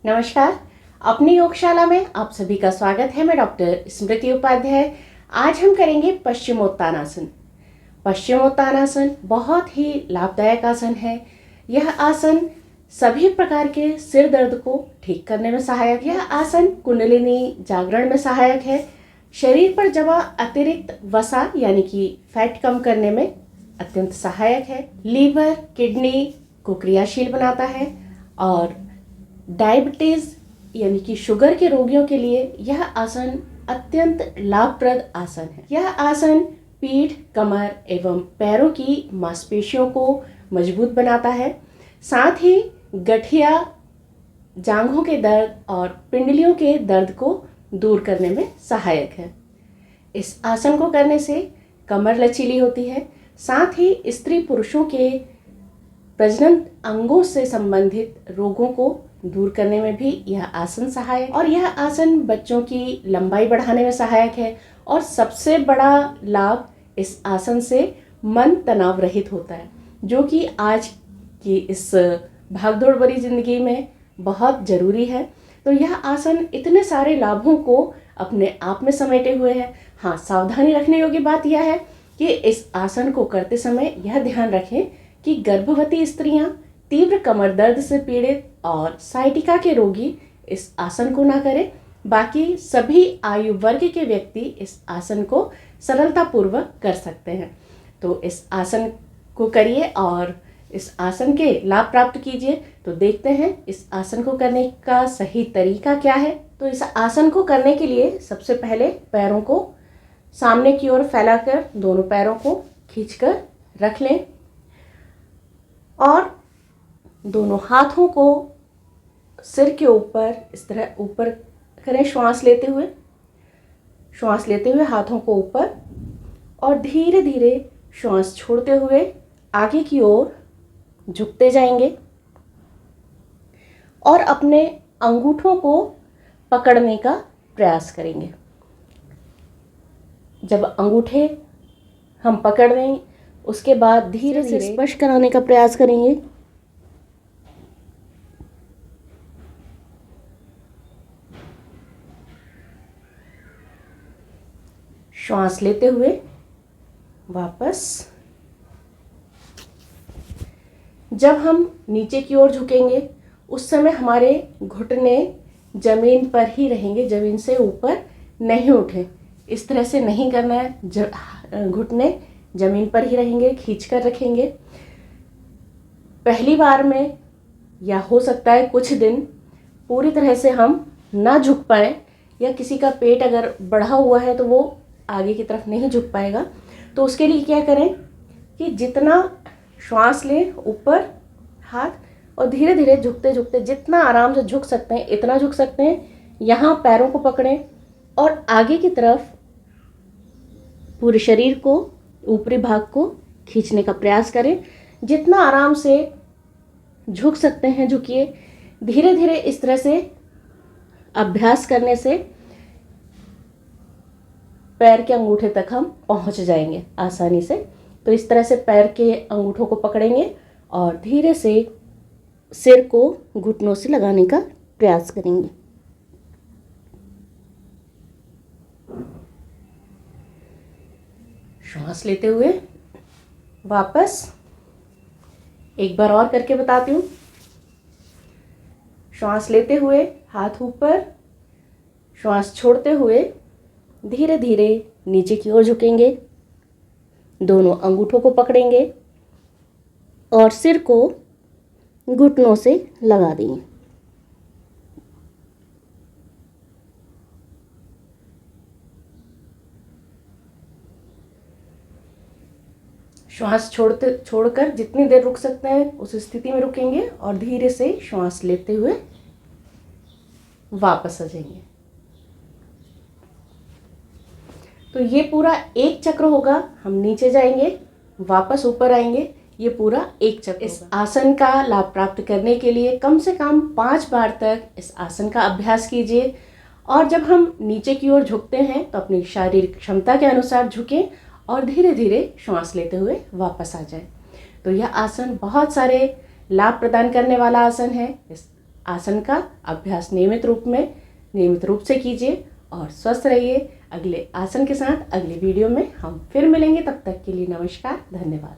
नमस्कार। अपनी योगशाला में आप सभी का स्वागत है। मैं डॉक्टर स्मृति उपाध्याय। आज हम करेंगे पश्चिमोत्तानासन। पश्चिमोत्तानासन बहुत ही लाभदायक आसन है। यह आसन सभी प्रकार के सिर दर्द को ठीक करने में सहायक है। यह आसन कुंडलिनी जागरण में सहायक है। शरीर पर जमा अतिरिक्त वसा यानी कि फैट कम करने में अत्यंत सहायक है। लीवर किडनी को क्रियाशील बनाता है और डायबिटीज यानी कि शुगर के रोगियों के लिए यह आसन अत्यंत लाभप्रद आसन है। यह आसन पीठ, कमर एवं पैरों की मांसपेशियों को मजबूत बनाता है। साथ ही गठिया, जांघों के दर्द और पिंडलियों के दर्द को दूर करने में सहायक है। इस आसन को करने से कमर लचीली होती है। साथ ही स्त्री पुरुषों के प्रजनन अंगों से संबंधित रोगों को दूर करने में भी यह आसन सहायक। और यह आसन बच्चों की लंबाई बढ़ाने में सहायक है। और सबसे बड़ा लाभ इस आसन से मन तनाव रहित होता है, जो कि आज की इस भागदौड़ भरी जिंदगी में बहुत जरूरी है। तो यह आसन इतने सारे लाभों को अपने आप में समेटे हुए है। हाँ, सावधानी रखने योग्य बात यह है कि इस आसन को करते समय यह ध्यान रखें कि गर्भवती स्त्रियां, तीव्र कमर दर्द से पीड़ित और साइटिका के रोगी इस आसन को ना करें। बाकी सभी आयु वर्ग के व्यक्ति इस आसन को सरलतापूर्वक कर सकते हैं। तो इस आसन को करिए और इस आसन के लाभ प्राप्त कीजिए। तो देखते हैं इस आसन को करने का सही तरीका क्या है। तो इस आसन को करने के लिए सबसे पहले पैरों को सामने की ओर फैलाकर दोनों पैरों को खींचकर रख लें और दोनों हाथों को सिर के ऊपर इस तरह ऊपर करें। श्वास लेते हुए हाथों को ऊपर और धीरे धीरे श्वास छोड़ते हुए आगे की ओर झुकते जाएंगे और अपने अंगूठों को पकड़ने का प्रयास करेंगे। जब अंगूठे हम पकड़ लें, उसके बाद धीरे से स्पर्श कराने का प्रयास करेंगे। श्वास लेते हुए वापस। जब हम नीचे की ओर झुकेंगे उस समय हमारे घुटने जमीन पर ही रहेंगे, जमीन से ऊपर नहीं उठे। इस तरह से नहीं करना है। घुटने जमीन पर ही रहेंगे, खींचकर रखेंगे। पहली बार में या हो सकता है कुछ दिन पूरी तरह से हम ना झुक पाए, या किसी का पेट अगर बढ़ा हुआ है तो वो आगे की तरफ नहीं झुक पाएगा। तो उसके लिए क्या करें कि जितना श्वास लें ऊपर हाथ, और धीरे धीरे झुकते झुकते जितना आराम से झुक सकते हैं इतना झुक सकते हैं। यहाँ पैरों को पकड़ें और आगे की तरफ पूरे शरीर को, ऊपरी भाग को खींचने का प्रयास करें। जितना आराम से झुक सकते हैं झुकिए। धीरे धीरे इस तरह से अभ्यास करने से पैर के अंगूठे तक हम पहुंच जाएंगे आसानी से। तो इस तरह से पैर के अंगूठों को पकड़ेंगे और धीरे से सिर को घुटनों से लगाने का प्रयास करेंगे। श्वास लेते हुए वापस। एक बार और करके बताती हूँ। श्वास लेते हुए हाथ ऊपर, श्वास छोड़ते हुए धीरे धीरे नीचे की ओर झुकेंगे, दोनों अंगूठों को पकड़ेंगे और सिर को घुटनों से लगा देंगे। श्वास छोड़कर जितनी देर रुक सकते हैं उस स्थिति में रुकेंगे और धीरे से श्वास लेते हुए वापस आ जाएंगे। तो ये पूरा एक चक्र होगा। हम नीचे जाएंगे, वापस ऊपर आएंगे, ये पूरा एक चक्र। इस आसन का लाभ प्राप्त करने के लिए कम से कम 5 बार तक इस आसन का अभ्यास कीजिए। और जब हम नीचे की ओर झुकते हैं तो अपनी शारीरिक क्षमता के अनुसार झुकें और धीरे धीरे श्वास लेते हुए वापस आ जाएं। तो यह आसन बहुत सारे लाभ प्रदान करने वाला आसन है। इस आसन का अभ्यास नियमित रूप से कीजिए और स्वस्थ रहिए। अगले आसन के साथ अगले वीडियो में हम फिर मिलेंगे। तब तक के लिए नमस्कार, धन्यवाद।